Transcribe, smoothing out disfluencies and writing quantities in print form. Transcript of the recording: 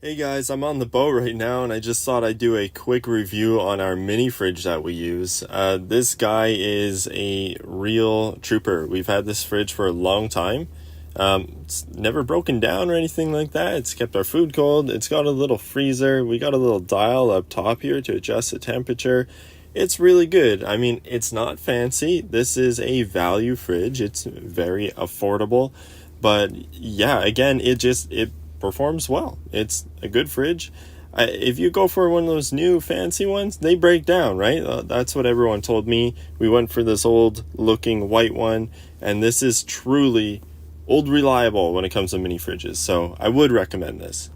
Hey guys, I'm on the boat right now and I just thought I'd do a quick review on our mini fridge that we use. This guy is a real trooper. We've had this fridge for a long time. It's never broken down or anything like that. It's kept our food cold. It's got a little freezer. We got a little dial up top here to adjust the temperature. It's really good. I mean, it's not fancy. This is a value fridge. It's very affordable. But yeah, again, it performs well. It's a good fridge. If you go for one of those new fancy ones, they break down, right? That's what everyone told me. We went for this old looking white one, and this is truly old reliable when it comes to mini fridges. So I would recommend this.